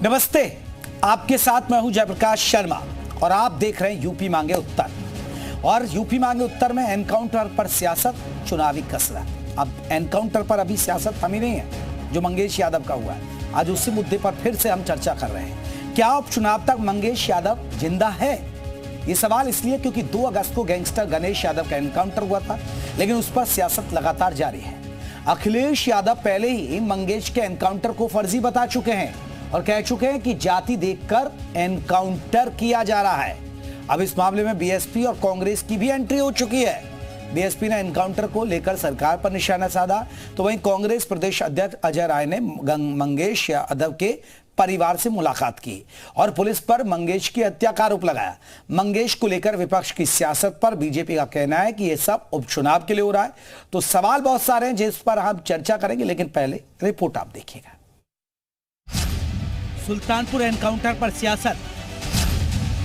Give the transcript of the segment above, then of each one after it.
नमस्ते, आपके साथ मैं हूं जयप्रकाश शर्मा और आप देख रहे हैं यूपी मांगे उत्तर। और यूपी मांगे उत्तर में एनकाउंटर पर सियासत, चुनावी कसरत। अब एनकाउंटर पर अभी सियासत थमी नहीं है जो मंगेश यादव का हुआ है। आज उसी मुद्दे पर फिर से हम चर्चा कर रहे हैं। क्या उपचुनाव तक मंगेश यादव जिंदा है? ये सवाल इसलिए क्योंकि 2 अगस्त को गैंगस्टर गणेश यादव का एनकाउंटर हुआ था, लेकिन उस पर सियासत लगातार जारी है। अखिलेश यादव पहले ही मंगेश के एनकाउंटर को फर्जी बता चुके हैं और कह चुके हैं कि जाति देखकर एनकाउंटर किया जा रहा है। अब इस मामले में बीएसपी और कांग्रेस की भी एंट्री हो चुकी है। बीएसपी ने एनकाउंटर को लेकर सरकार पर निशाना साधा, तो वहीं कांग्रेस प्रदेश अध्यक्ष अजय राय ने मंगेश यादव के परिवार से मुलाकात की और पुलिस पर मंगेश की हत्या का आरोप लगाया। मंगेश को लेकर विपक्ष की सियासत पर बीजेपी का कहना है कि यह सब उपचुनाव के लिए हो रहा है। तो सवाल बहुत सारे हैं जिस पर हम चर्चा करेंगे, लेकिन पहले रिपोर्ट आप देखिएगा। सुल्तानपुर एनकाउंटर पर सियासत,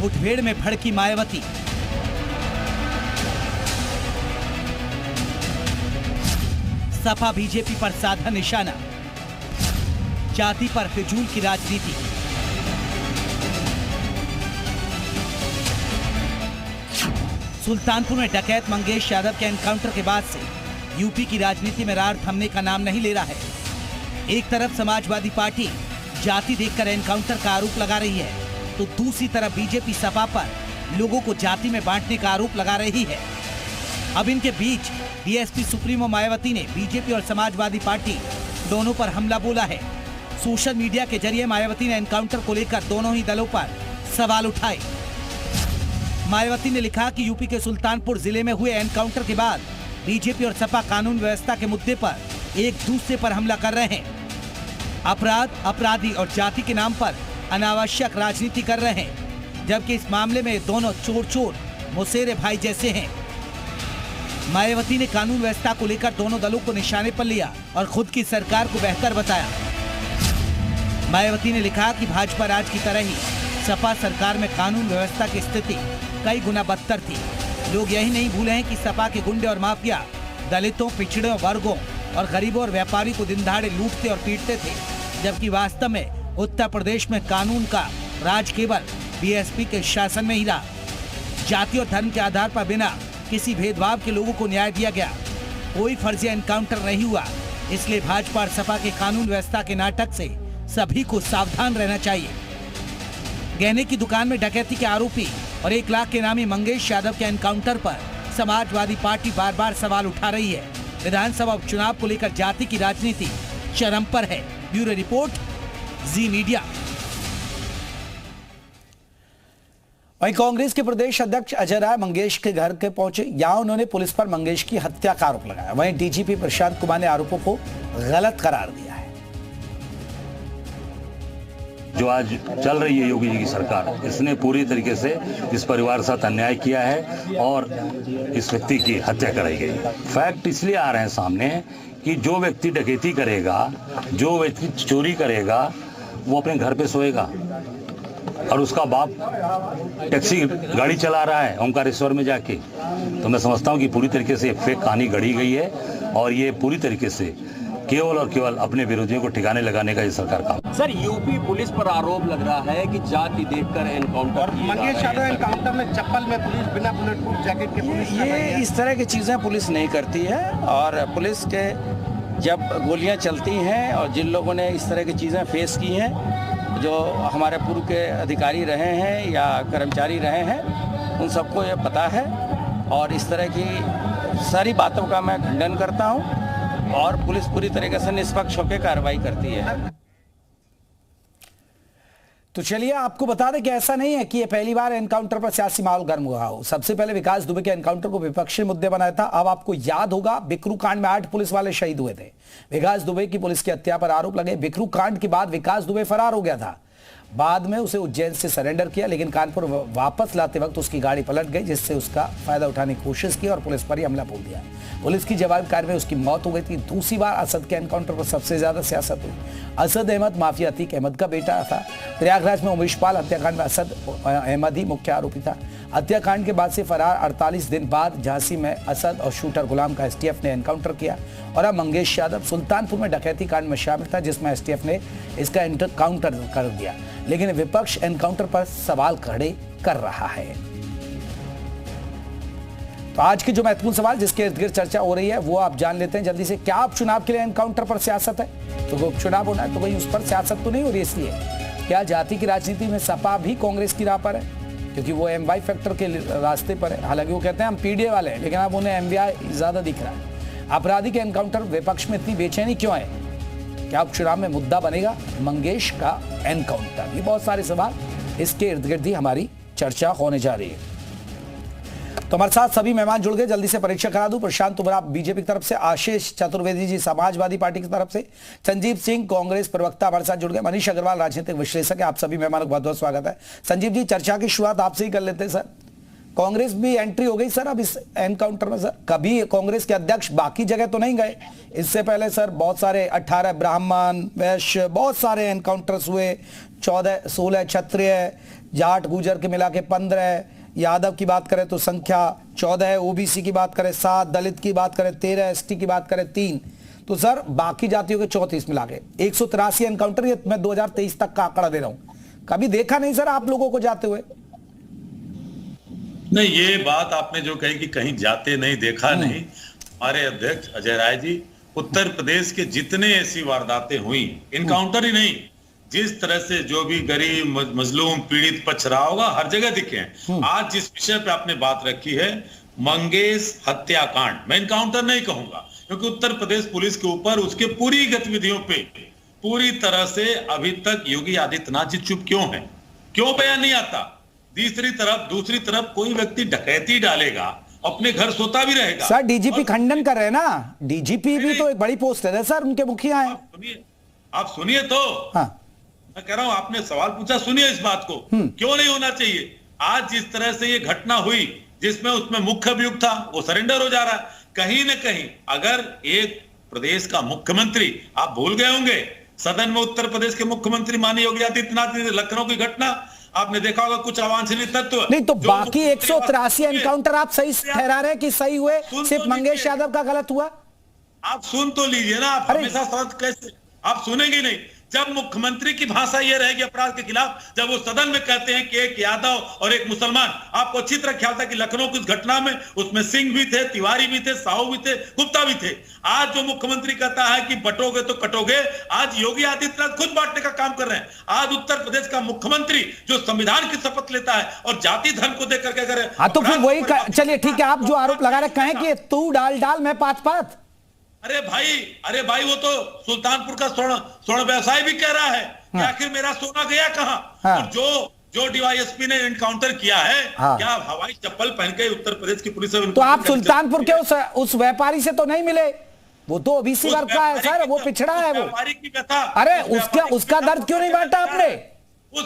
मुठभेड़ में भड़की मायावती। सपा बीजेपी पर साधा निशाना, जाति पर फिजूल की राजनीति। सुल्तानपुर में डकैत मंगेश यादव के एनकाउंटर के बाद से यूपी की राजनीति में रार थमने का नाम नहीं ले रहा है। एक तरफ समाजवादी पार्टी जाति देखकर एनकाउंटर का आरोप लगा रही है, तो दूसरी तरफ बीजेपी सपा पर लोगों को जाति में बांटने का आरोप लगा रही है। अब इनके बीच बीएसपी सुप्रीमो मायावती ने बीजेपी और समाजवादी पार्टी दोनों पर हमला बोला है। सोशल मीडिया के जरिए मायावती ने एनकाउंटर को लेकर दोनों ही दलों पर सवाल उठाए। मायावती ने लिखा कि यूपी के सुल्तानपुर जिले में हुए एनकाउंटर के बाद बीजेपी और सपा कानून व्यवस्था के मुद्दे पर एक दूसरे पर हमला कर रहे हैं। अपराध, अपराधी और जाति के नाम पर अनावश्यक राजनीति कर रहे हैं, जबकि इस मामले में दोनों चोर मुसेरे भाई जैसे हैं। मायावती ने कानून व्यवस्था को लेकर दोनों दलों को निशाने पर लिया और खुद की सरकार को बेहतर बताया। मायावती ने लिखा कि भाजपा राज की तरह ही सपा सरकार में कानून व्यवस्था की स्थिति कई गुना बदतर थी। लोग यही नहीं भूले हैं कि सपा के गुंडे और माफिया दलितों, पिछड़े वर्गों और गरीबों और व्यापारी को दिन दहाड़े लूटते और पीटते थे, जबकि वास्तव में उत्तर प्रदेश में कानून का राज केवल बीएसपी के शासन में ही रहा। जाति और धर्म के आधार पर बिना किसी भेदभाव के लोगों को न्याय दिया गया। कोई फर्जी एनकाउंटर नहीं हुआ। इसलिए भाजपा और सपा के कानून व्यवस्था के नाटक से सभी को सावधान रहना चाहिए। गहने की दुकान में डकैती के आरोपी और 1 लाख के इनामी मंगेश यादव के एनकाउंटर पर समाजवादी पार्टी बार बार सवाल उठा रही है। विधानसभा उपचुनाव को लेकर जाति की राजनीति चरम पर है। ब्यूरो रिपोर्ट, जी मीडिया। वहीं कांग्रेस के प्रदेश अध्यक्ष अजय राय मंगेश के घर के पहुंचे। यहां उन्होंने पुलिस पर मंगेश की हत्या का आरोप लगाया। वहीं डीजीपी प्रशांत कुमार ने आरोपों को गलत करार दिया है। जो आज चल रही है योगी जी की सरकार, इसने पूरी तरीके से इस परिवार के साथ अन्याय किया है और इस व्यक्ति की हत्या कराई गई। फैक्ट इसलिए आ रहे हैं सामने कि जो व्यक्ति डकैती करेगा, जो व्यक्ति चोरी करेगा, वो अपने घर पे सोएगा और उसका बाप टैक्सी गाड़ी चला रहा है ओंकारेश्वर में जाके। तो मैं समझता हूँ कि पूरी तरीके से फेक कहानी गढ़ी गई है और ये पूरी तरीके से केवल और केवल अपने विरोधियों को ठिकाने लगाने का ये सरकार काम। सर, यूपी पुलिस पर आरोप लग रहा है कि जाति देखकर एनकाउंटर किया। मंगेश यादव एनकाउंटर में चप्पल में पुलिस, बिना बुलेट प्रूफ जैकेट के पुलिस। ये इस तरह की चीज़ें पुलिस नहीं करती है। और पुलिस के जब गोलियां चलती हैं और जिन लोगों ने इस तरह की चीज़ें फेस की हैं, जो हमारे पूर्व के अधिकारी रहे हैं या कर्मचारी रहे हैं, उन सबको ये पता है। और इस तरह की सारी बातों का मैं खंडन करता हूँ और पुलिस पूरी तरीके से निष्पक्ष होकर कार्रवाई करती है। तो चलिए आपको बता दें कि ऐसा नहीं है कि ये पहली बार एनकाउंटर पर सियासी माहौल गर्म हुआ हो। सबसे पहले विकास दुबे के एनकाउंटर को विपक्षी मुद्दे बनाया था। अब आपको याद होगा, बिकरू कांड में 8 पुलिस वाले शहीद हुए थे। विकास दुबे की पुलिस की हत्या पर आरोप लगे। बिकरू कांड के बाद विकास दुबे फरार हो गया था। बाद में उसे उज्जैन से सरेंडर किया, लेकिन कानपुर वापस लाते वक्त उसकी गाड़ी पलट गई, जिससे उसका फायदा उठाने की कोशिश की और पुलिस पर ही हमला बोल दिया। पुलिस की जवाबी कार्रवाई में उसकी मौत हो गई थी। दूसरी बार असद के एनकाउंटर पर सबसे ज्यादा सियासत हुई। असद अहमद माफिया अतीक अहमद का बेटा था। प्रयागराज में उमेशपाल हत्याकांड में असद अहमद ही मुख्य आरोपी था। हत्याकांड के बाद से फरार 48 दिन बाद झांसी में असद और शूटर गुलाम का एसटीएफ ने एनकाउंटर किया। और अब मंगेश यादव सुल्तानपुर में डकैती कांड में शामिल था, जिसमें एसटीएफ ने इसका एनकाउंटर कर दिया, लेकिन विपक्ष एनकाउंटर पर सवाल खड़े कर रहा है। तो आज की जो महत्वपूर्ण सवाल जिसके इर्द गिर्द चर्चा हो रही है वो आप जान लेते हैं जल्दी से। क्या उपचुनाव के लिए एनकाउंटर पर सियासत है? तो उपचुनाव होना है तो वही उस पर सियासत तो नहीं हो रही, इसलिए क्या जाति की राजनीति में सपा भी कांग्रेस की राह पर है? क्योंकि वो एमवाई फैक्टर के रास्ते पर है। हालांकि वो कहते हैं हम पीडीए वाले हैं, लेकिन अब उन्हें एमवीआई ज्यादा दिख रहा है। आपराधिक एनकाउंटर विपक्ष में इतनी बेचैनी क्यों है? क्या उपचुनाव में मुद्दा बनेगा मंगेश का एनकाउंटर? ये बहुत सारे सवाल, इसके इर्द गिर्द ही हमारी चर्चा होने जा रही है। तो हमारे साथ सभी मेहमान जुड़ गए, जल्दी से परीक्षा करा दूं। प्रशांत उमराव बीजेपी की तरफ से, आशीष चतुर्वेदी जी समाजवादी पार्टी की तरफ से, संजीव सिंह कांग्रेस प्रवक्ता हमारे साथ जुड़ गए, मनीष अग्रवाल राजनीतिक विश्लेषक है। आप सभी मेहमानों का बहुत बहुत स्वागत है। संजीव जी, चर्चा की शुरुआत आपसे ही कर लेते हैं सर। कांग्रेस भी एंट्री हो गई सर अब इस एनकाउंटर में। सर कभी कांग्रेस के अध्यक्ष बाकी जगह तो नहीं गए, इससे पहले सर बहुत सारे 18 ब्राह्मण वैश्य बहुत सारे एनकाउंटर्स हुए, 16 क्षत्रिय जाट गुजर के मिला के 15, यादव की बात करें तो संख्या 14 है, ओबीसी की बात करें 7, दलित की बात करें 13, एसटी की बात करें 3, तो सर बाकी जातियों के 34 मिला के 183 एनकाउंटर। ये मैं 2023 तक का आंकड़ा दे रहा हूं। कभी देखा नहीं सर आप लोगों को जाते हुए? नहीं, ये बात आपने जो कही कि कहीं जाते नहीं, देखा नहीं। हमारे अध्यक्ष अजय राय जी, उत्तर प्रदेश के जितने ऐसी वारदातें हुई, इनकाउंटर ही नहीं, जिस तरह से जो भी गरीब मजलूम पीड़ित पक्ष रहा होगा, हर जगह दिखे हैं। आज जिस विषय पे आपने बात रखी है, मंगेश हत्याकांड, मैं इनकाउंटर नहीं कहूंगा, क्योंकि उत्तर प्रदेश पुलिस के ऊपर उसके पूरी गतिविधियों पे पूरी तरह से अभी तक योगी आदित्यनाथ जी चुप क्यों है, क्यों बयान नहीं आता? दूसरी तरफ कोई व्यक्ति डकैती डालेगा, अपने घर सोता भी रहेगा। सर डीजीपी खंडन कर रहे हैं ना, डीजीपी भी तो एक बड़ी पोस्ट है सर, उनके मुखिया हैं। आप सुनिए तो। हाँ। मैं कह रहा हूं, आपने सवाल पूछा, सुनिए इस बात को। क्यों नहीं होना चाहिए? आज जिस तरह से ये घटना हुई, जिसमें उसमें मुख्य अभियुक्त था वो सरेंडर हो जा रहा है, कहीं न कहीं अगर एक प्रदेश का मुख्यमंत्री, आप भूल गए होंगे सदन में उत्तर प्रदेश के मुख्यमंत्री माननीय योगी आदित्यनाथ ने लखनऊ की घटना आपने देखा होगा, कुछ अवांछनीय तत्व नहीं, तो बाकी 183 एनकाउंटर आप सही ठहरा रहे हैं कि सही हुए, सिर्फ मंगेश यादव का गलत हुआ? आप सुन तो लीजिए ना, आप हमेशा सवाल कैसे आप सुनेंगे नहीं? जब मुख्यमंत्री की भाषा यह रहेगी अपराध के खिलाफ, जब वो सदन में कहते हैं कि एक यादव और एक मुसलमान, आपको अच्छी तरह ख्याल था कि लखनऊ की घटना में उसमें सिंह भी थे, तिवारी भी थे, साहू भी थे, गुप्ता भी थे। आज जो मुख्यमंत्री कहता है कि बटोगे तो कटोगे, आज योगी आदित्यनाथ खुद बांटने का काम कर रहे हैं। आज उत्तर प्रदेश का मुख्यमंत्री जो संविधान की शपथ लेता है और जाति धर्म को देख करके अगर, हाँ तो फिर वही चलिए ठीक है, आप जो आरोप लगा रहे कहें कि तू डाल मैं पात। अरे भाई वो तो सुल्तानपुर का स्वर्ण व्यवसाय भी कह रहा है कि आखिर मेरा सोना गया कहां? और जो डीवाईएसपी ने एनकाउंटर किया है, क्या हवाई चप्पल पहन के उत्तर प्रदेश की पुलिस? तो आप सुल्तानपुर के उस व्यापारी से तो नहीं मिले? वो तो ओबीसी वर्ग का है सर, वो पिछड़ा है वो। व्यापारी की व्यथा, अरे उसका दर्द क्यों नहीं बांटा आपने?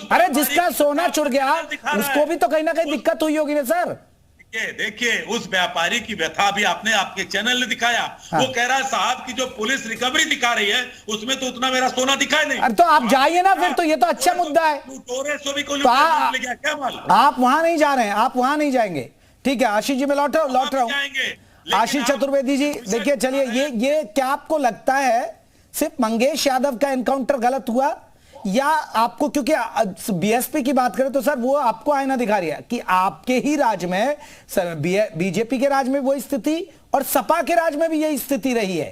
अरे जिसका सोना चुर गया उसको भी तो कहीं ना कहीं दिक्कत हुई होगी ना सर। देखिए उस व्यापारी की व्यथा भी आपने आपके चैनल ने दिखाया। वो कह रहा है साहब की जो पुलिस रिकवरी दिखा रही है उसमें तो उतना मेरा सोना दिखाई नहीं। अरे तो आप जाइए ना फिर, तो ये तो अच्छा मुद्दा है। तो आप वहां नहीं जा रहे हैं, आप वहां नहीं जाएंगे, ठीक है। आशीष जी मैं लौट रहा हूं। आशीष चतुर्वेदी जी देखिए, चलिए ये क्या आपको लगता है सिर्फ मंगेश यादव का एनकाउंटर गलत हुआ, या आपको, क्योंकि बीएसपी की बात करें तो सर वो आपको आईना दिखा रही है कि आपके ही राज में, बीजेपी के राज में वो स्थिति और सपा के राज में भी यही स्थिति रही है।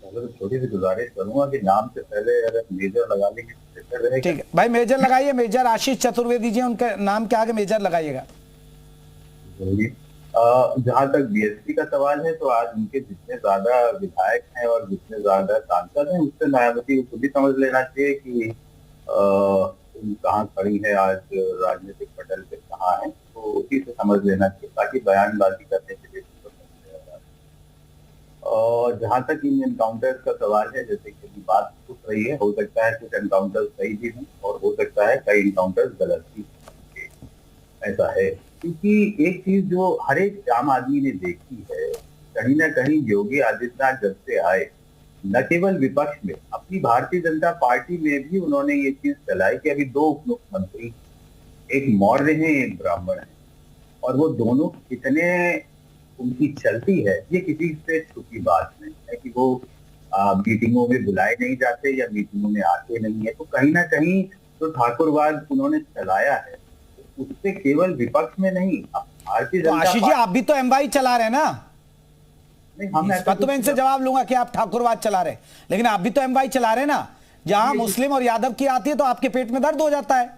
छोटी सी गुजारिश करूंगा कि नाम से पहले अगर मेजर लगा लेंगे। ठीक है भाई, मेजर लगाइए, मेजर आशीष चतुर्वेदी जी, उनके नाम के आगे मेजर लगाइएगा। जहां तक बीएसपी का सवाल है, तो आज उनके जितने ज्यादा विधायक हैं और जितने ज्यादा सांसद हैं, उससे मायावती को भी समझ लेना चाहिए कि कहाँ खड़ी है आज, राजनीतिक पटल पे कहाँ है, तो उसी से समझ लेना चाहिए, ताकि बयानबाजी करने के लिए। और जहां तक इन एनकाउंटर्स का सवाल है, जैसे कि बात रही है। हो सकता है कुछ एनकाउंटर सही भी हों और हो सकता है कई एनकाउंटर गलत भी, ऐसा है। क्योंकि एक चीज जो हर एक आम आदमी ने देखी है, कहीं ना कहीं योगी आदित्यनाथ जब से आए, न केवल विपक्ष में, अपनी भारतीय जनता पार्टी में भी उन्होंने ये चीज चलाई कि अभी 2 उप मुख्यमंत्री, एक मौर्य है एक ब्राह्मण है, और वो दोनों कितने उनकी चलती है ये किसी से छुपी बात नहीं है कि वो मीटिंगों में बुलाए नहीं जाते या मीटिंगों में आते नहीं है। तो कहीं ना कहीं जो ठाकुरवाद उन्होंने चलाया है उससे केवल विपक्ष में नहीं, भारतीय जनता आशीष जी आप भी तो एमवाई चला रहे हैं ना? नहीं, हम इस पर तो मैं इनसे जवाब लूंगा कि आप ठाकुरवाद चला रहे, लेकिन आप भी तो एमवाई चला रहे हैं ना। जहां मुस्लिम और यादव की आती है तो आपके पेट में दर्द हो जाता है।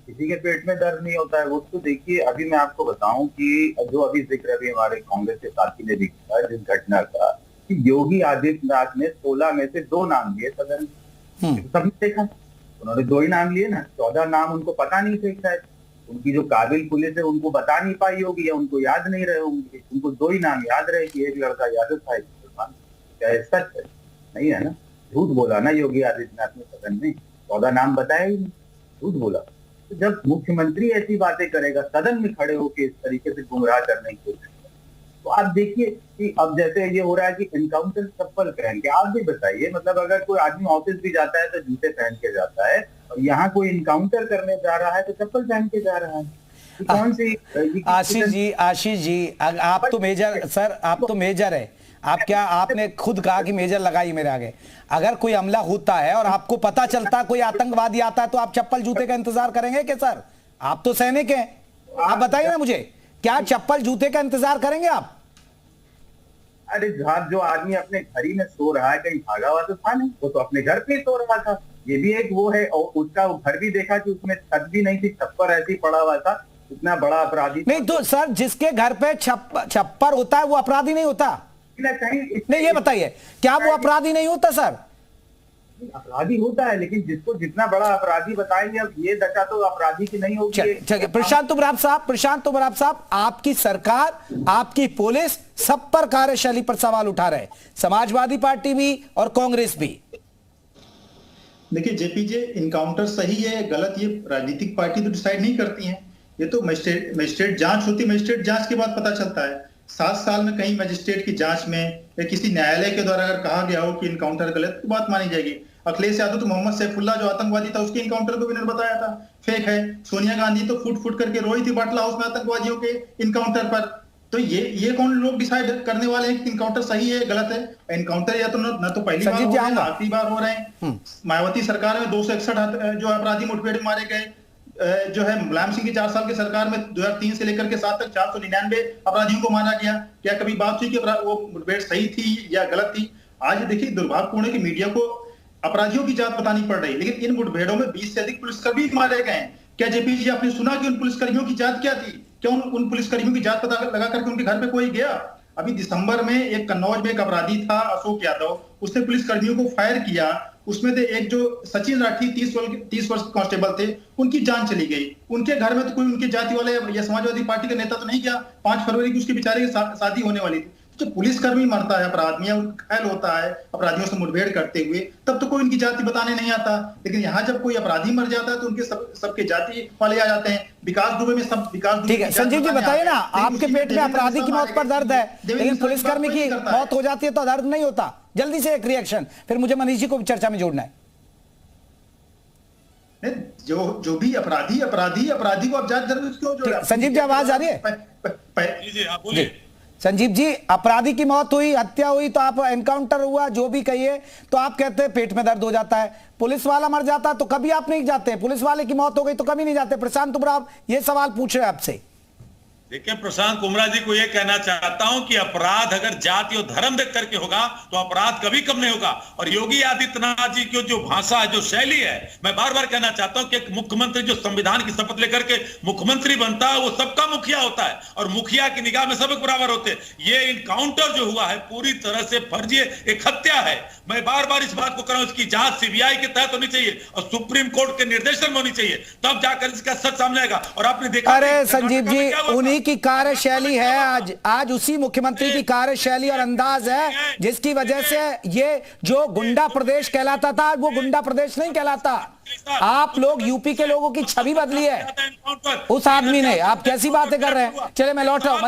किसी के पेट में दर्द नहीं होता है। वो तो देखिए, अभी मैं आपको बताऊं कि जो अभी जिक्र अभी हमारे कांग्रेस के साथी ने भी किया जिस घटना का, कि योगी आदित्यनाथ ने 16 में से 2 नाम लिए सदन, सबने देखा, उन्होंने 2 ही नाम लिए ना, 14 नाम उनको पता नहीं थे शायद, उनकी जो काबिल पुलिस है उनको बता नहीं पाई होगी या उनको याद नहीं रहे होंगे, उनको 2 ही नाम याद रहे कि एक लड़का यादव था, एक मुसलमान। क्या ये सच है? नहीं है ना, झूठ बोला ना योगी आदित्यनाथ ने सदन में, 14 नाम बताया ही नहीं, झूठ बोला। तो जब मुख्यमंत्री ऐसी बातें करेगा सदन में खड़े होकर इस तरीके से गुमराह करने की कोशिश, तो आप देखिए कि अब जैसे ये हो रहा है कि एनकाउंटर चप्पल पहन के, आप भी बताइए, मतलब अगर कोई आदमी ऑफिस भी जाता है तो जूते पहन के जाता है, और यहाँ कोई इनकाउंटर करने जा रहा है तो चप्पल पहन के जा रहा है। कौन सी आशीष जी आप तो मेजर, सर आप तो मेजर है, आप क्या, आपने खुद कहा कि मेजर लगाई मेरे आगे। अगर कोई हमला होता है और आपको पता चलता कोई आतंकवादी आता है तो आप चप्पल जूते का इंतजार करेंगे क्या सर? आप तो सैनिक हैं, आप बताइए ना मुझे, क्या चप्पल जूते का इंतजार करेंगे आप? अरे जो आदमी अपने घर ही में सो रहा है, कहीं भागा हुआ तो था नहीं, वो तो अपने घर पे ही सो रहा था। ये भी एक वो है, और उसका घर भी देखा कि उसमें छत भी नहीं थी, छप्पर ऐसे ही पड़ा हुआ था, इतना बड़ा अपराधी नहीं। तो सर जिसके घर पे छप्पर होता है वो अपराधी नहीं होता? नहीं, ये बताइए क्या वो अपराधी नहीं होता सर? अपराधी होता है, लेकिन जिसको जितना बड़ा अपराधी बताएंगे, अब ये दशा तो अपराधी की नहीं होगी। प्रशांत उमराव साहब, आपकी सरकार, आपकी पुलिस सब पर कार्यशैली पर सवाल उठा रहे, समाजवादी पार्टी भी और कांग्रेस भी। देखिए जेपीजे, इनकाउंटर सही है गलत ये राजनीतिक पार्टी तो डिसाइड नहीं करती हैं, ये तो मजिस्ट्रेट जांच होती है, मजिस्ट्रेट जांच के बाद पता चलता है। 7 साल में कहीं मजिस्ट्रेट की जांच में या किसी न्यायालय के द्वारा अगर कहा गया हो कि इनकाउंटर गलत, तो बात मानी जाएगी। अखिलेश यादव तो मोहम्मद सैफुल्लाह जो आतंकवादी था उसके इनकाउंटर को भी इन्होंने बताया था फेक है। सोनिया गांधी तो फुट करके रोई थी बाटला हाउस में आतंकवादियों के इनकाउंटर पर। तो ये कौन लोग डिसाइड करने वाले हैं कि इनकाउंटर सही है गलत है? इनकाउंटर या तो न तो पहली बार हो रहे हैं, आखिरी बार हो रहे हैं। मायावती सरकार में 261 जो अपराधी मुठभेड़ में मारे गए, जो है मुलायम सिंह की 4 साल की सरकार में 2003 से लेकर के 7 तक 499 अपराधियों को मारा गया। क्या कभी बात हुई कि वो मुठभेड़ सही थी या गलत थी? आज देखिए दुर्भाग्यपूर्ण है कि मीडिया को अपराधियों की जात बतानी पड़ रही है, लेकिन इन मुठभेड़ों में 20 से अधिक पुलिसकर्मी मारे गए हैं। क्या जेपी जी आपने सुना कि उन पुलिसकर्मियों की जात क्या थी? क्या उन पुलिसकर्मियों की जात पता लगा करके उनके घर पे कोई गया? अभी दिसंबर में एक कन्नौज में एक अपराधी था अशोक यादव, उसने पुलिसकर्मियों को फायर किया, उसमें से एक जो सचिन राठी 30 वर्ष कांस्टेबल थे, उनकी जान चली गई। उनके घर में तो कोई उनके जाति वाले या समाजवादी पार्टी का नेता तो नहीं गया। 5 फरवरी की उसके बेचारे की शादी होने वाली थी। जो पुलिसकर्मी मरता है अपराध में या घायल होता है अपराधियों से मुठभेड़ करते हुए, तब तो कोई उनकी जाति बताने नहीं आता। लेकिन यहाँ जब कोई अपराधी मर जाता है तो उनके सबके जाति वाले आ जाते हैं। विकास दुबे में सब विकास, ठीक है संजीव जी बताइए ना, आपके पेट में अपराधी की मौत पर दर्द है, लेकिन पुलिसकर्मी की मौत हो जाती है तो दर्द नहीं होता? जल्दी से एक रिएक्शन, फिर मुझे मनीष जी को चर्चा में जोड़ना है। जो भी अपराधी को आप जांच जरूर क्यों जोड़ा? संजीव जी आवाज आ रही है? संजीव जी, अपराधी की मौत हुई, हत्या हुई तो आप एनकाउंटर हुआ जो भी कहिए तो आप कहते हैं पेट में दर्द हो जाता है। पुलिस वाला मर जाता तो कभी आप नहीं जाते, पुलिस वाले की मौत हो गई तो कभी नहीं जाते। प्रशांत उमराव ये सवाल पूछ रहे हैं आपसे। देखिए प्रशांत कुमरा जी को यह कहना चाहता हूं कि अपराध अगर जाति और धर्म देख करके होगा तो अपराध कभी कम नहीं होगा। और योगी आदित्यनाथ जी की जो भाषा है, जो शैली है, मैं बार बार कहना चाहता हूं कि एक मुख्यमंत्री जो संविधान की शपथ लेकर के मुख्यमंत्री बनता है वो सबका मुखिया होता है और मुखिया की निगाह में सब बराबर होते हैं। ये इनकाउंटर जो हुआ है पूरी तरह से फर्जी, एक हत्या है। मैं बार बार इस बात को कर रहा हूं, इसकी जांच सीबीआई के तहत होनी चाहिए और सुप्रीम कोर्ट के निर्देशन में होनी चाहिए, तब जाकर इसका सच सामने आएगा। और आपने देखा, अरे संजीव जी, उन्हीं उसी की कार्यशैली है, आज उसी मुख्यमंत्री की कार्यशैली और अंदाज है जिसकी वजह से ये जो गुंडा प्रदेश कहलाता था वो गुंडा प्रदेश नहीं कहलाता। आप लोग यूपी के लोगों की छवि बदली है उस आदमी ने। आप कैसी बातें कर रहे हैं? चले मैं लौट रहा हूं।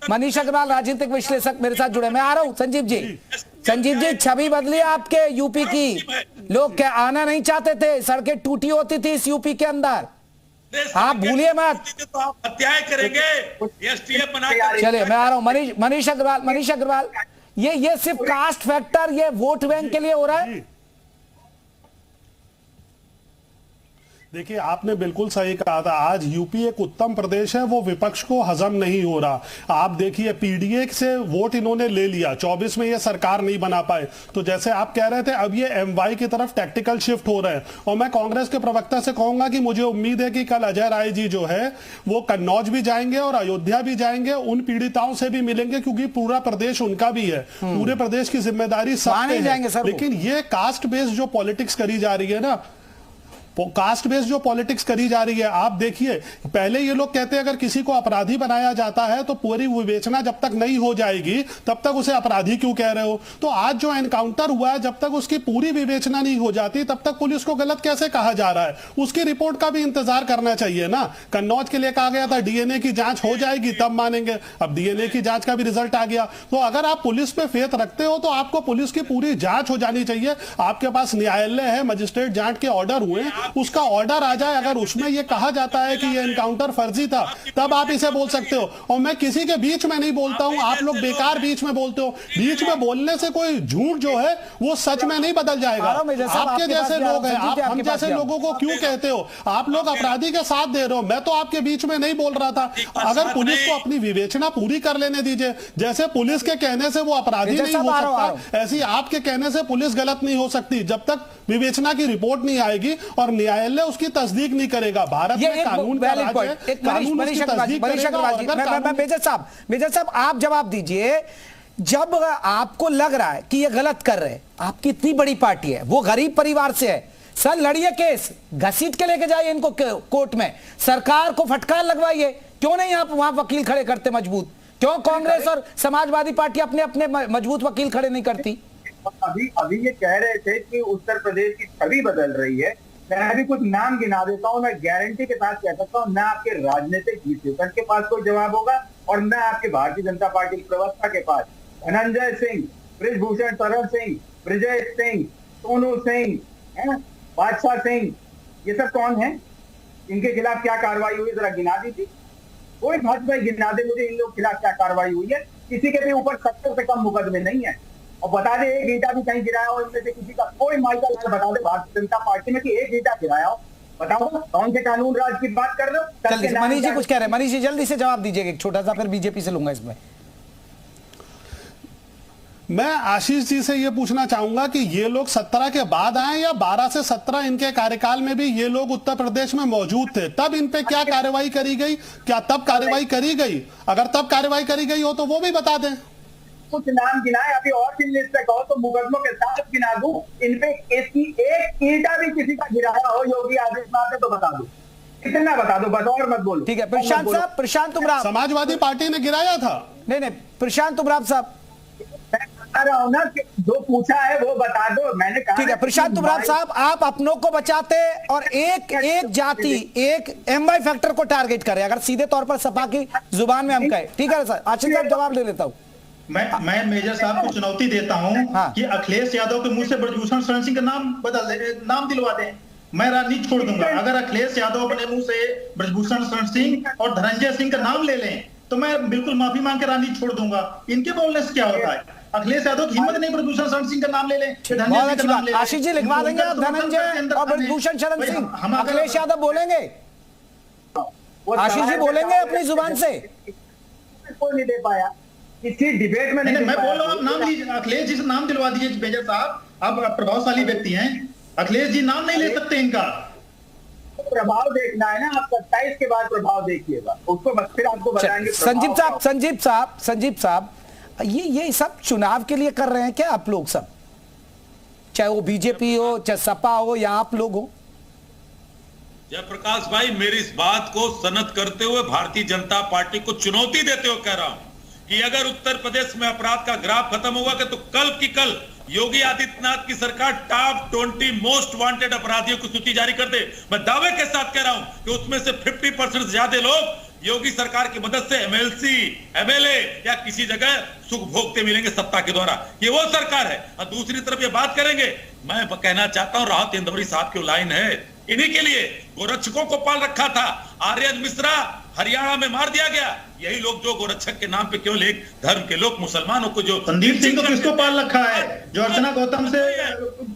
मनीष अग्रवाल राजनीतिक विश्लेषक मेरे साथ जुड़े। मैं आ रहा हूं संजीव जी, छवि बदली आपके यूपी की। लोग क्या आना नहीं चाहते थे, सड़कें टूटी होती थी इस यूपी के अंदर, आप भूलिए मत। तो आप हत्याएं करेंगे, एसटीएफ बना। चलिए मैं आ रहा हूं। मनीष अग्रवाल, ये सिर्फ कास्ट फैक्टर, ये वोट बैंक के लिए हो रहा है। देखिए, आपने बिल्कुल सही कहा था। आज यूपी एक उत्तम प्रदेश है, वो विपक्ष को हजम नहीं हो रहा। आप देखिए, पीडीए से वोट इन्होंने ले लिया, 24 में ये सरकार नहीं बना पाए। तो जैसे आप कह रहे थे, अब ये एमवाई की तरफ टैक्टिकल शिफ्ट हो रहे हैं। और मैं कांग्रेस के प्रवक्ता से कहूंगा कि मुझे उम्मीद है कि कल अजय राय जी जो है वो कन्नौज भी जाएंगे और अयोध्या भी जाएंगे, उन पीड़िताओं से भी मिलेंगे, क्योंकि पूरा प्रदेश उनका भी है, पूरे प्रदेश की जिम्मेदारी सब पे है। लेकिन ये कास्ट बेस्ड जो पॉलिटिक्स करी जा रही है ना, कास्ट बेस्ड जो पॉलिटिक्स करी जा रही है, आप देखिए, पहले ये लोग कहते हैं अगर किसी को अपराधी बनाया जाता है तो पूरी विवेचना जब तक नहीं हो जाएगी तब तक उसे अपराधी क्यों कह रहे हो। तो आज जो एनकाउंटर हुआ है, जब तक उसकी पूरी विवेचना नहीं हो जाती तब तक पुलिस को गलत कैसे कहा जा रहा है? उसकी रिपोर्ट का भी इंतजार करना चाहिए ना। कन्नौज के लिए कहा गया था डीएनए की जांच हो जाएगी तब मानेंगे, अब डीएनए की जांच का भी रिजल्ट आ गया। तो अगर आप पुलिस पे फेथ रखते हो तो आपको पुलिस की पूरी जांच हो जानी चाहिए। आपके पास न्यायालय है, मजिस्ट्रेट जांच के ऑर्डर हुए, उसका ऑर्डर आ जाए, अगर उसमें यह कहा जाता है कि यह एनकाउंटर फर्जी था, तब आप इसे बोल सकते हो। और मैं किसी के बीच में नहीं बोलता हूं, आप लोग बेकार बीच में बोलते हो। बीच में बोलने से कोई झूठ जो है वो सच में नहीं बदल जाएगा। आपके जैसे लोग हैं, आप हम जैसे लोगों को क्यों कहते हो? आप लोग अपराधी के साथ दे रहे हो। मैं तो आपके बीच में नहीं बोल रहा था। अगर पुलिस को अपनी विवेचना पूरी कर लेने दीजिए। जैसे पुलिस के कहने से वो अपराधी नहीं हो सकता, ऐसी आपके कहने से पुलिस गलत नहीं हो सकती। जब तक विवेचना की रिपोर्ट नहीं आएगी और न्यायालय उसकी तस्दीक नहीं करेगा। भारत में कानून का राज है, कानून उसकी तस्दीक करेगा। मेजर साहब आप जवाब दीजिए, जब आपको लग रहा है कि ये गलत कर रहे हैं, आपकी इतनी बड़ी पार्टी है, वो गरीब परिवार से है, सर लड़िए केस, घसीट के लेके जाइए इनको कोर्ट में, सरकार को फटकार लगवाइए। क्यों नहीं आप वहां वकील खड़े करते मजबूत? क्यों कांग्रेस और समाजवादी पार्टी अपने अपने मजबूत वकील खड़े नहीं करती? अभी ये कह रहे थे कि उत्तर प्रदेश की छवि बदल रही है। मैं अभी कुछ नाम गिना देता हूँ, मैं गारंटी के साथ कह सकता हूँ, न आपके राजनीतिक विश्लेषण के पास कोई जवाब होगा और न आपके भारतीय जनता पार्टी के प्रवक्ता के पास। धनंजय सिंह, बृजभूषण शरण सिंह, ब्रजेश सिंह, सोनू सिंह, बादशाह सिंह, ये सब कौन है? इनके खिलाफ क्या कार्रवाई हुई जरा गिना दीजिए। कोई भाजपा गिना दे मुझे इन लोग के खिलाफ क्या कार्रवाई हुई है। किसी के भी ऊपर 70 से कम मुकदमे नहीं है। और बता दे एक ईटा भी कहीं गिराया हो इनमें से किसी का, कोई माइका लाल बता दे भारतीय जनता पार्टी में कि एक ईटा गिराया हो। बताओ कौन से कानून राज की बात कर रहे हो? मनीष जी कुछ कह रहे हैं, मनीष जी जल्दी से जवाब दीजिएगा एक छोटा सा, फिर बीजेपी से लूंगा इसमें। मैं आशीष जी से ये पूछना चाहूंगा कि ये लोग 17 के बाद आए या 12 से 17 इनके कार्यकाल में भी ये लोग उत्तर प्रदेश में मौजूद थे, तब इन पे क्या कार्रवाई करी गई? क्या तब कार्रवाई करी गई? अगर तब कार्रवाई करी गई हो तो वो भी बता दें। कुछ नाम गिनाए, अभी और भी लिस्ट पे कहो तो मुकदमों के साथ गिना दूं। इन पे इसकी एक ईटा भी किसी का गिराया हो योगी आदित्यनाथ ने तो बता दो, इतना बता दो, बस और मत बोलो। ठीक है प्रशांत साहब, प्रशांत उमराव, समाजवादी पार्टी ने गिराया था। नहीं प्रशांत उमराव साहब, मैं बता रहा हूं ना कि जो पूछा है वो बता दो। मैंने कहा ठीक है प्रशांत उमराव साहब, आप अपनों को बचाते और एक जाति, एक एमवाई फैक्टर को टारगेट करें, अगर सीधे तौर पर सपा की जुबान में हम कहें। ठीक है सर, आशीष साहब जवाब ले लेता हूं। मैं मेजर साहब को चुनौती देता हूं कि अखिलेश यादव के मुंह से बृजभूषण शरण सिंह का नाम दिलवा दें। मैं राजनीति छोड़ दूंगा। अगर अखिलेश यादव अपने मुंह से बृजभूषण शरण सिंह और धनंजय सिंह का नाम ले लें तो मैं बिल्कुल माफी मांग के राजनीति छोड़ दूंगा। इनके बोलने से क्या होता है? अखिलेश यादव की हिम्मत नहीं बृजभूषण शरण सिंह का नाम ले लें, आशीष जी लिखवा देंगे आप धनंजय और बृजभूषण शरण सिंह, अखिलेश यादव बोलेंगे, आशीष जी बोलेंगे अपनी जुबान से। कोई नहीं दे पाया किसी डिबेट में। नहीं, मैं बोल रहा हूँ नाम लीजिए, अखिलेश जी से नाम दिलवा दीजिए मेजर साहब, आप प्रभावशाली व्यक्ति हैं, अखिलेश जी नाम नहीं ले सकते इनका। प्रभाव देखना है ना, आप 27 के बाद प्रभाव देखिएगा, उसको फिर आपको बताएंगे। संजीव साहब ये सब चुनाव के लिए कर रहे हैं क्या आप लोग सब? चाहे वो बीजेपी हो, चाहे सपा हो या आप लोग हो? जयप्रकाश भाई, मेरी इस बात को सनद करते हुए भारतीय जनता पार्टी को चुनौती देते हुए कह रहा हूं कि अगर उत्तर प्रदेश में अपराध का ग्राफ खत्म होगा तो कल की कल योगी आदित्यनाथ की सरकार टॉप 20 मोस्ट वांटेड अपराधियों की सूची जारी कर दे। मैं दावे के साथ कह रहा हूं कि उसमें से 50% से ज्यादा लोग योगी सरकार की मदद से एमएलसी, एमएलए या किसी जगह सुख भोगते मिलेंगे सत्ता के द्वारा। ये वो सरकार है। और दूसरी तरफ ये बात करेंगे, मैं कहना चाहता हूं, राहत इंदौरी साहब की लाइन है, इन्हीं के लिए गोरक्षकों को पाल रखा था। आर्यन मिश्रा हरियाणा में मार दिया गया। यही लोग जो गोरक्षक के नाम पे केवल एक धर्म के लोग मुसलमानों को जो संदीप सिंह को किसको पाल रखा है? जो अर्चना गौतम से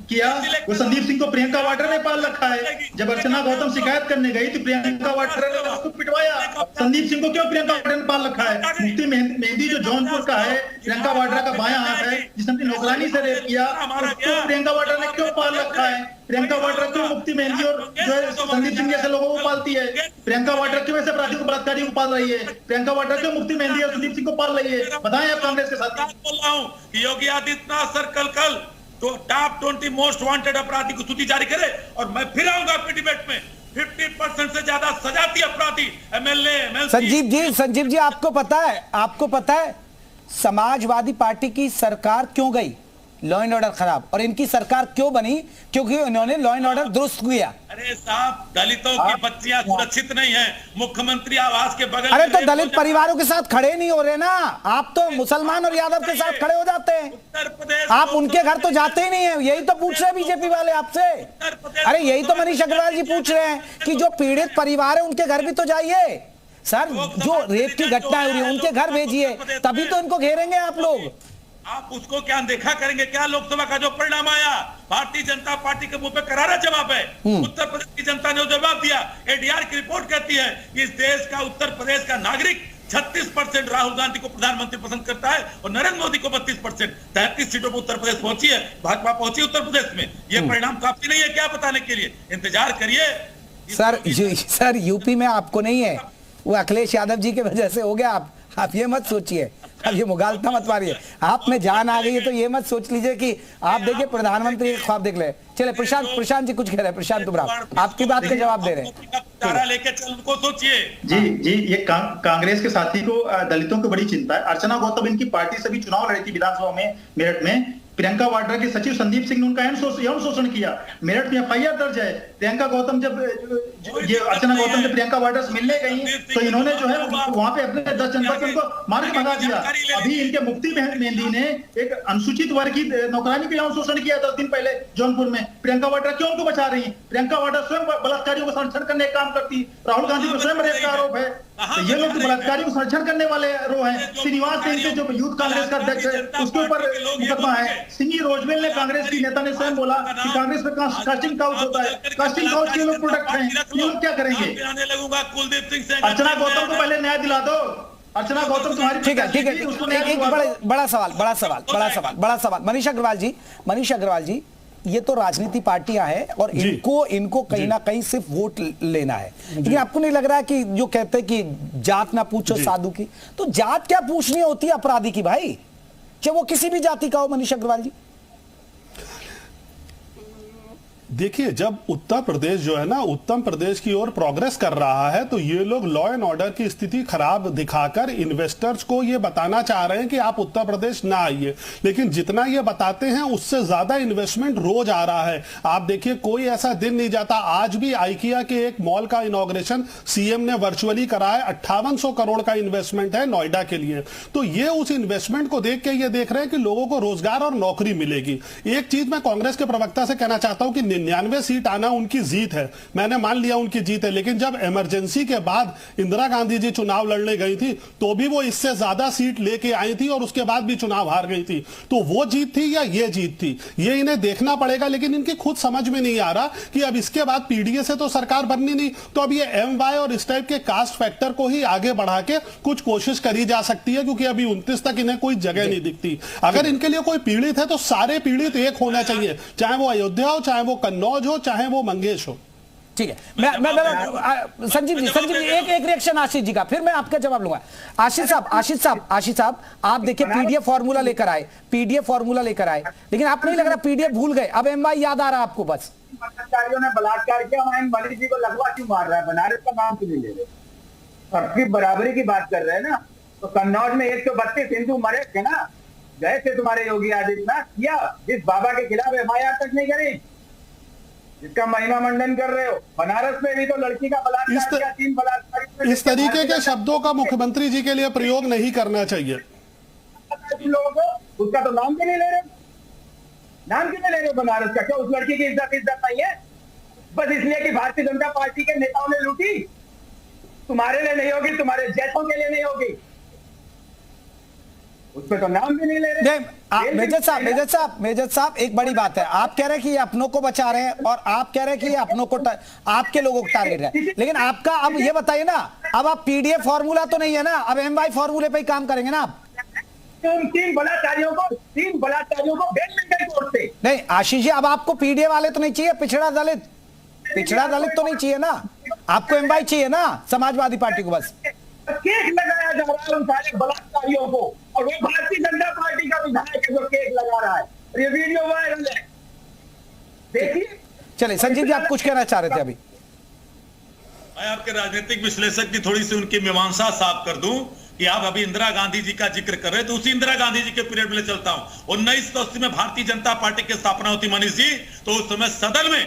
किया वो संदीप सिंह को प्रियंका वाड्रा ने पाल रखा है। जब अर्चना गौतम शिकायत करने गई तो प्रियंका वाड्रा ने उसको पिटवाया। संदीप सिंह को क्यों प्रियंका वाड्रा ने पाल रखा है? मुफ्ती मेहंदी जो जौनपुर का है, प्रियंका वाड्रा का बायां हाथ है, जिसने नौकरानी से रेप किया, उसको प्रियंका वाड्रा ने क्यों पाल रखा है? प्रियंका वाड्रा क्यों मुफ्ती मेहंदी और जो है संदीप सिंह जैसे लोगों को पालती है? प्रियंका वाड्रा क्यों ऐसे अपराधियों को, बलात्कारियों को पाल रही है? प्रियंका वाड्रा क्यों मुफ्ती मेहंदी और संदीप सिंह को पाल रही है? बताएं आप कांग्रेस के साथ। बोल रहा हूं कि योगी आदित्यनाथ सर कल तो टॉप 20 मोस्ट वांटेड अपराधी की सूची जारी करे और मैं फिर आऊंगा आपकी डिबेट में। 50% से ज्यादा सजाती अपराधी एमएलए, एमएलसी। संजीव जी आपको पता है समाजवादी पार्टी की सरकार क्यों गई? लॉ एंड ऑर्डर खराब। और इनकी सरकार क्यों बनी? क्योंकि उन्होंने लॉ एंड ऑर्डर दुरुस्त किया। अरे साहब, दलितों की बच्चियां सुरक्षित नहीं है। मुख्यमंत्री आवास के बगल अरे तो दलित परिवारों के साथ खड़े नहीं हो रहे ना आप, तो मुसलमान और यादव के साथ खड़े हो जाते हैं। उत्तर प्रदेश आप उनके घर तो जाते ही नहीं है। यही तो पूछ रहे हैं बीजेपी वाले आपसे। अरे यही तो मनीष अग्रवाल जी पूछ रहे हैं कि जो पीड़ित परिवार है उनके घर भी तो जाइए सर। जो रेप की घटनाएं हो रही है उनके घर भेजिए, तभी तो इनको घेरेंगे आप लोग। आप उसको क्या देखा करेंगे? क्या लोकसभा का जो परिणाम आया, भारतीय जनता पार्टी के मुंह पे करारा जवाब है। उत्तर प्रदेश की जनता ने जवाब दिया। एडीआर की रिपोर्ट कहती है इस देश का उत्तर प्रदेश का नागरिक 36% राहुल गांधी को प्रधानमंत्री पसंद करता है और नरेंद्र मोदी को 32%। 33 सीटों पर उत्तर प्रदेश पहुंची है, भाजपा पहुंची उत्तर प्रदेश में। यह परिणाम काफी नहीं है क्या बताने के लिए? इंतजार करिए सर यूपी में आपको नहीं है, वो अखिलेश यादव जी की वजह से हो गया। आप ये मत सोचिए, अब ये मुगालता मत मारिए। आप में जान आ गई है तो ये मत सोच लीजिए कि आप देखिए प्रधानमंत्री के ख्वाब देख ले। चले प्रशांत जी कुछ कह रहे हैं। प्रशांत तुमरा आपकी बात का जवाब दे रहे हैं। लेके चल को सोचिए। जी ये कांग्रेस के साथी को दलितों को बड़ी चिंता है। अर्चना गौतम इनकी पार्टी से भी चुनाव लड़ी थी विधानसभा में मेरठ में। प्रियंका वाड्रा के सचिव संदीप सिंह ने उनका यौन शोषण किया। मेरठ में एफआईआर दर्ज है। प्रियंका गौतम जब ये अर्चना गौतम जब प्रियंका वाड्रा से मिलने गई तो इन्होंने जो है वहां पे अपने 10 जनपद से उनको मार के भगा दिया। अभी इनके मुफ्ती मेहंदी ने एक अनुसूचित वर्ग की नौकरानी का यौन शोषण किया 10 दिन पहले जौनपुर में। प्रियंका वाड्रा क्यों उनको बचा रही है? प्रियंका वाड्रा स्वयं बलात्कारियों को संरक्षण करने का काम करती। राहुल गांधी को स्वयं रेप का आरोप है। तो ये लोग बलात्कारियों को संरक्षण करने वाले रो हैं। श्रीनिवास सिंह के जो यूथ कांग्रेस का अध्यक्ष है उसके ऊपर मुकदमा है। सिंगी रोजमेल ने कांग्रेस की नेता ने स्वयं बोला कि कांग्रेस में कास्टिंग काउच होता है। कास्टिंग काउच के लोग प्रोडक्ट हैं। ये लोग क्या करेंगे? अर्चना गौतम को पहले न्याय दिला दो। अर्चना गौतम तुम्हारी ठीक है एक बड़ा सवाल मनीष अग्रवाल जी ये तो राजनीति पार्टियां हैं और इनको कहीं ना कहीं सिर्फ वोट लेना है। लेकिन आपको नहीं लग रहा है कि जो कहते हैं कि जात ना पूछो साधु की, तो जात क्या पूछनी होती है अपराधी की भाई, चाहे वो किसी भी जाति का हो? मनीष अग्रवाल जी देखिए, जब उत्तर प्रदेश जो है ना उत्तम प्रदेश की ओर प्रोग्रेस कर रहा है तो ये लोग लॉ एंड ऑर्डर की स्थिति खराब दिखाकर इन्वेस्टर्स को ये बताना चाह रहे हैं कि आप उत्तर प्रदेश ना आइए। लेकिन जितना ये बताते हैं उससे ज्यादा इन्वेस्टमेंट रोज आ रहा है। आप देखिए, कोई ऐसा दिन नहीं जाता। आज भी आइकिया के एक मॉल का इनॉग्रेशन सीएम ने वर्चुअली कराया। 5800 करोड़ का इन्वेस्टमेंट है नोएडा के लिए। तो ये उस इन्वेस्टमेंट को देख के ये देख रहे हैं कि लोगों को रोजगार और नौकरी मिलेगी। एक चीज मैं कांग्रेस के प्रवक्ता से कहना चाहता हूं कि 99 सीट आना उनकी जीत है, मैंने मान लिया उनकी जीत है। लेकिन जब इमरजेंसी के बाद इंदिरा गांधी जी चुनाव लड़ने गई थी तो भी वो इससे ज्यादा सीट लेके आई थी और उसके बाद भी चुनाव हार गई थी। तो वो जीत थी या ये जीत थी, ये इन्हें देखना पड़ेगा। लेकिन इनकी खुद समझ में नहीं आ रहा कि अब इसके बाद पीडीए से तो सरकार बननी नहीं, तो अब ये एमवाई और इस टाइप के कास्ट फैक्टर को ही आगे बढ़ा के कुछ कोशिश करी जा सकती है, क्योंकि अभी 29 तक इन्हें कोई जगह नहीं दिखती। अगर इनके लिए कोई पीड़ित है तो सारे पीड़ित एक होना चाहिए, चाहे वो अयोध्या हो, चाहे वो कन्नौज हो, चाहे वो मंगेश हो। ठीक है, मैं संजीव जी एक रिएक्शन आशीष जी का, फिर मैं आपका जवाब लूंगा। आशीष साहब आप देखिए पीडीएफ फॉर्मूला लेकर आए, लेकिन आप नहीं लग रहा पीडीएफ भूल गए, अब एमवाई याद आ रहा आपको? बस बलात्कारियों ने बलात्कार किया, वहां मलिक जी को लगवा क्यों मार रहा है? बनारस का नाम क्यों नहीं ले रहे? और फिर बराबरी की बात कर रहे हैं ना, तो कन्नौज में 132 हिंदू मरे थे ना, गए थे तुम्हारे योगी आदित्यनाथ, किया जिस बाबा के खिलाफ एफआईआर तक नहीं करी, जिसका महिमा मंडन कर रहे हो। बनारस में भी तो लड़की का बलात्कार किया, 3 बलात्कार। इस तरीके के शब्दों का मुख्यमंत्री जी के लिए प्रयोग नहीं करना चाहिए। लोगों को उसका तो नाम भी नहीं ले रहे, नाम क्यों नहीं ले रहे बनारस का? क्या उस लड़की की इज्जत नहीं है? बस इसलिए कि भारतीय जनता पार्टी के नेताओं ने लूटी, तुम्हारे लिए नहीं होगी, तुम्हारे जैसों के लिए नहीं होगी, उस पर तो नाम भी नहीं ले रहे। मेजर साहब एक बड़ी बात है, आप कह रहे हैं कि ये अपनों को बचा रहे हैं और आप कह रहे हैं कि ये अपनों को आपके लोगों को टारगेट है, लेकिन आपका अब ये बताइए ना, अब आप पीडीए फॉर्मूला तो नहीं है ना, अब एमवाई फॉर्मूले पे ही काम करेंगे ना आप? तीन बलात्कारियों को बेल मिल गई कोर्ट से। नहीं आशीष जी, अब आपको पीडीए वाले तो नहीं चाहिए, पिछड़ा दलित तो नहीं चाहिए ना, आपको एमवाई चाहिए ना समाजवादी पार्टी को? बस केक लगाया जा रहा है उन सारे बलात्कारियों को, और वो भारतीय जनता पार्टी का विधायक है जो केक लगा रहा है, और ये वीडियो वायरल है, देखिए। चलिए संजीव जी, आप कुछ कहना चाह रहे थे अभी? मैं आपके राजनीतिक विश्लेषक की थोड़ी सी उनकी मीमांसा साफ कर दूं कि आप अभी इंदिरा गांधी जी का जिक्र कर रहे हैं, तो उसी इंदिरा गांधी जी के पीरियड में ले चलता हूं। 1980 में भारतीय जनता पार्टी की स्थापना होती मनीष जी, तो उस समय सदन में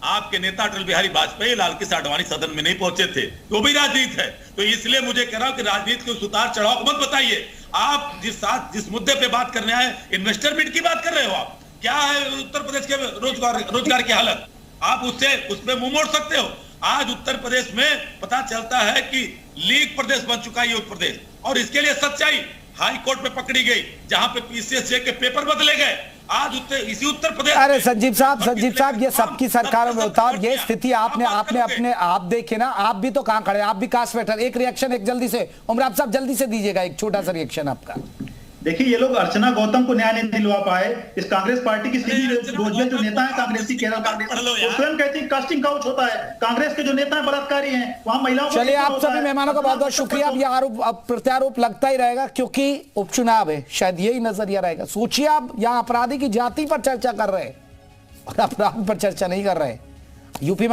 आपके नेता अटल बिहारी वाजपेयी, लाल कृष्ण आडवाणी सदन में नहीं पहुंचे थे। वो भी राजनीति है, तो इसलिए मुझे कह रहा हूं कि राजनीति के उस उतार चढ़ाव को मत बताइए। आप जिस मुद्दे पे बात करने आए, इन्वेस्टर मीट की बात कर रहे हो। आप क्या है उत्तर प्रदेश के रोजगार की हालत, आप उस पर मुंह मोड़ सकते हो? आज उत्तर प्रदेश में पता चलता है कि लीग प्रदेश बन चुका है ये उत्तर प्रदेश, और इसके लिए सच्चाई हाई कोर्ट में पकड़ी गई, जहां पे पीसीएसए के पेपर बदले गए। आज इसी उत्तर प्रदेश। अरे संजीव साहब ये सबकी सरकारों में होता है, और ये स्थिति आपने अपने आप देखे ना, आप भी तो कहां खड़े, आप भी कास्ट वेटर। एक रिएक्शन एक जल्दी से उमराव साहब जल्दी से दीजिएगा, एक छोटा सा रिएक्शन आपका। देखिए, ये लोग अर्चना गौतम को न्याय नहीं दिलवा पाए। इस कांग्रेस पार्टी की सीधी रोजगार जो नेता है कांग्रेसी, केरल कांग्रेस, वो स्वयं कहती है कास्टिंग काउच होता है। कांग्रेस के जो नेता है बलात्कारी हैं, वहां महिलाओं को। चलिए, आप सभी मेहमानों का बहुत बहुत शुक्रिया। अब ये आरोप प्रत्यारोप लगता ही रहेगा, क्योंकि उपचुनाव है, शायद यही नजरिया रहेगा। सोचिए, आप यहाँ अपराधी की जाति पर चर्चा कर रहे हैं और अपराध पर चर्चा नहीं कर रहे। यूपी में